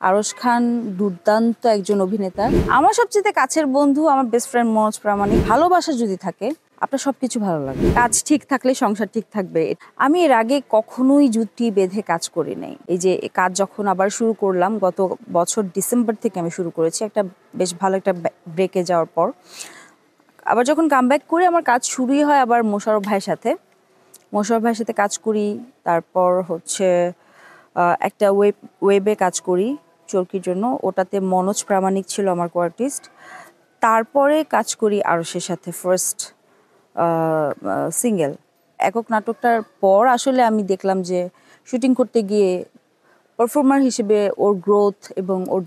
আরশ খান দুর্দান্ত একজন অভিনেতা। আমার সবচেয়ে কাছের বন্ধু আমার বেস্ট ফ্রেন্ড মনোজ প্রামাণিক। ভালোবাসা যদি থাকে আপনার সবকিছু ভালো লাগবে। কাজ ঠিক থাকলে সংসার ঠিক থাকবে। আমি এর আগে কখনোই জুটি বেঁধে কাজ করি নাই। এই যে কাজ যখন আবার শুরু করলাম গত বছর ডিসেম্বর থেকে আমি শুরু করেছি, একটা বেশ ভালো একটা ব্রেকে যাওয়ার পর আবার যখন কামব্যাক করি আমার কাজ শুরুই হয় আবার মোশাররফ ভাইয়ের সাথে। মোশাররফ ভাইয়ের সাথে কাজ করি, তারপর হচ্ছে একটা ওয়েবে কাজ করি চরকির জন্য, ওটাতে মনোজ প্রামাণিক ছিল আমার কো-আর্টিস্ট। তারপরে কাজ করি আরশের সাথে ফার্স্ট সিঙ্গেল একক নাটকটার পর আসলে আমি দেখলাম যে শুটিং করতে গিয়ে পারফর্মার হিসেবে ওর গ্রোথ এবং ওর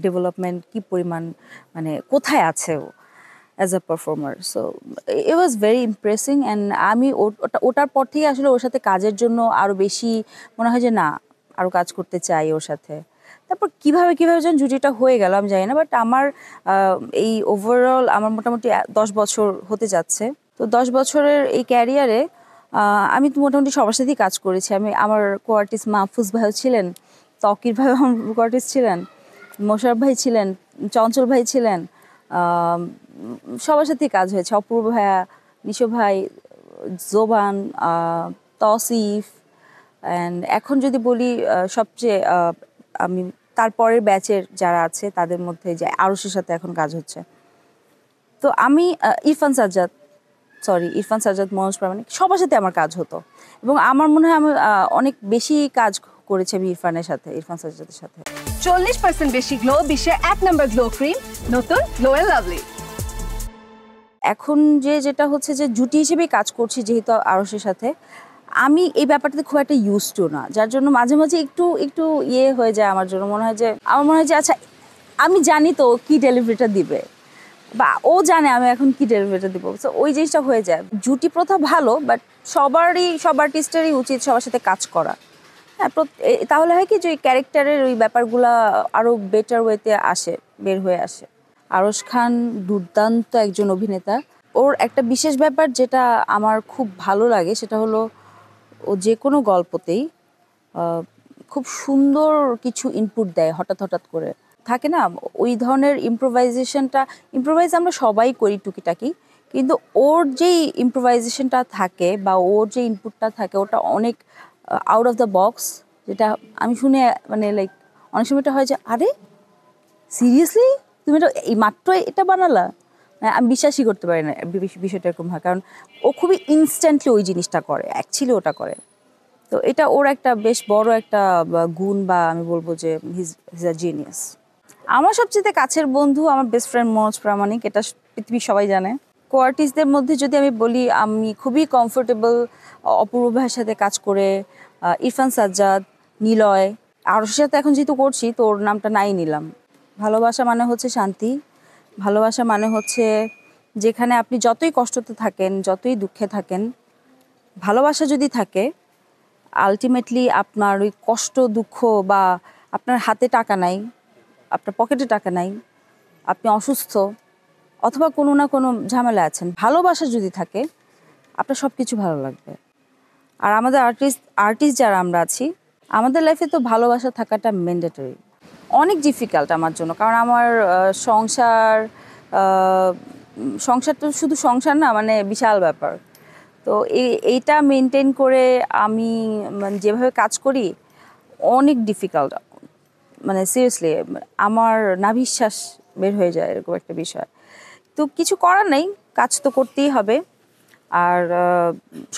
ডেভেলপমেন্ট কি পরিমাণ, মানে কোথায় আছে ও as a performer. So it was very impressing and আমি ওটার পর থেকে আসলে ওর সাথে কাজের জন্য আরও বেশি মনে হয় যে না, আরও কাজ করতে চাই ওর সাথে। তারপর কীভাবে যেন জুটিটা হয়ে গেল আমি জানি না, বাট আমার এই ওভারঅল আমার মোটামুটি 10 বছর হতে যাচ্ছে। তো 10 বছরের এই ক্যারিয়ারে আমি তো মোটামুটি সবার সাথেই কাজ করেছি। আমার কো-আর্টিস্ট মাহফুজ ভাইও ছিলেন, তকির ভাইও আমার কো-আর্টিস্ট ছিলেন, মোশাররফ ভাই ছিলেন, চঞ্চল ভাই ছিলেন, সবার সাথেই কাজ হয়েছে। অপূর্ব ভাইয়া, নিশো ভাই, জোবান, তসিফ, অ্যান্ড এখন যদি বলি সবচেয়ে আমি তারপরের ব্যাচের যারা আছে তাদের মধ্যে যে আরশের সাথে এখন কাজ হচ্ছে। তো আমি ইরফান সাজ্জাদ, মনোজ প্রামাণিক সবার সাথে আমার কাজ হতো এবং আমার মনে হয় আমি অনেক বেশি কাজ করেছি আমি ইরফান সাজ্জাদের সাথে। 40% বেশি গ্লো, বিশ্বের 1 নম্বর গ্লো ক্রিম, নতুন গ্লো এন্ড লাভলি। এখন যেটা হচ্ছে যে জুটি হিসেবেই কাজ করছি যেহেতু আরশের সাথে, আমি এই ব্যাপারটাতে খুব একটা ইউজ টু না, যার জন্য মাঝে মাঝে একটু ইয়ে হয়ে যায় আমার জন্য। আমার মনে হয় যে আচ্ছা আমি জানি তো কি ডেলিভারিটা দিবে, বা ও জানে আমি এখন কি ডেলিভারিটা দিব, সো ওই জিনিসটা হয়ে যায়। জুটি প্রথা ভালো, বাট সব আর্টিস্টেরই উচিত সবার সাথে কাজ করা। হ্যাঁ, তাহলে হয় কি যে ওই ক্যারেক্টারের ওই ব্যাপারগুলা আরও বেটার ওয়েতে বের হয়ে আসে। আরশ খান দুর্দান্ত একজন অভিনেতা। ওর একটা বিশেষ ব্যাপার যেটা আমার খুব ভালো লাগে সেটা হলো ও যে কোনো গল্পতেই খুব সুন্দর কিছু ইনপুট দেয় হঠাৎ করে। থাকে না ওই ধরনের ইম্প্রোভাইজ আমরা সবাই করি টুকিটাকি, কিন্তু ওর যেই ইম্প্রোভাইজেশনটা থাকে বা ওর যে ইনপুটটা থাকে ওটা অনেক আউট অফ দ্য বক্স, যেটা আমি শুনে মানে লাইক অনেক সময় এটা হয় যে আরে সিরিয়াসলি তুমি এই মাত্র এটা বানালা, আমি বিশ্বাসই করতে পারি না বিষয়টা এরকম হয়, কারণ ও খুবই ইনস্ট্যান্টলি ওই জিনিসটা করে, অ্যাকচুয়ালি ওটা করে। তো এটা ওর একটা বেশ বড় একটা গুণ, বা আমি বলবো যে হিজ আ জিনিয়াস। আমার সবচেয়ে কাছের বন্ধু আমার বেস্ট ফ্রেন্ড মনোজ প্রামাণিক, এটা পৃথিবীর সবাই জানে। কো-আর্টিস্টদের মধ্যে যদি আমি বলি আমি খুবই কমফোর্টেবল অপূর্ব ভাইয়ের সাথে কাজ করে, ইরফান সাজ্জাদ, নিলয়, আরশের সাথে এখন যেহেতু করছি তো ওর নামটা নাই নিলাম। ভালোবাসা মানে হচ্ছে শান্তি, ভালোবাসা মানে হচ্ছে যেখানে আপনি যতই কষ্টতে থাকেন, যতই দুঃখে থাকেন, ভালোবাসা যদি থাকে আলটিমেটলি আপনার ওই কষ্ট দুঃখ, বা আপনার হাতে টাকা নাই, আপনার পকেটে টাকা নাই, আপনি অসুস্থ অথবা কোনো না কোনো ঝামেলা আছেন, ভালোবাসা যদি থাকে আপনার সব কিছু ভালো লাগবে। আর আমাদের আর্টিস্ট যারা আমরা আছি আমাদের লাইফে তো ভালোবাসা থাকাটা ম্যান্ডেটরি। অনেক ডিফিকাল্ট আমার জন্য, কারণ আমার সংসার তো শুধু সংসার না, মানে বিশাল ব্যাপার। তো এইটা মেনটেন করে আমি মানে যেভাবে কাজ করি অনেক ডিফিকাল্ট, মানে সিরিয়াসলি আমার নাভিশ্বাস বের হয়ে যায় এরকম একটা বিষয়। তো কিছু করার নেই, কাজ তো করতেই হবে। আর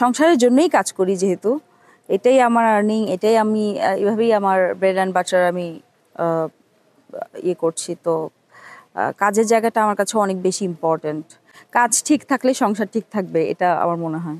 সংসারের জন্যই কাজ করি যেহেতু, এটাই আমার আর্নিং, এটাই আমি এভাবেই আমার ব্রেড অ্যান্ড বাটার আমি ইয়ে করছি। তো কাজের জায়গাটা আমার কাছে অনেক বেশি ইম্পর্ট্যান্ট। কাজ ঠিক থাকলে সংসার ঠিক থাকবে, এটা আমার মনে হয়।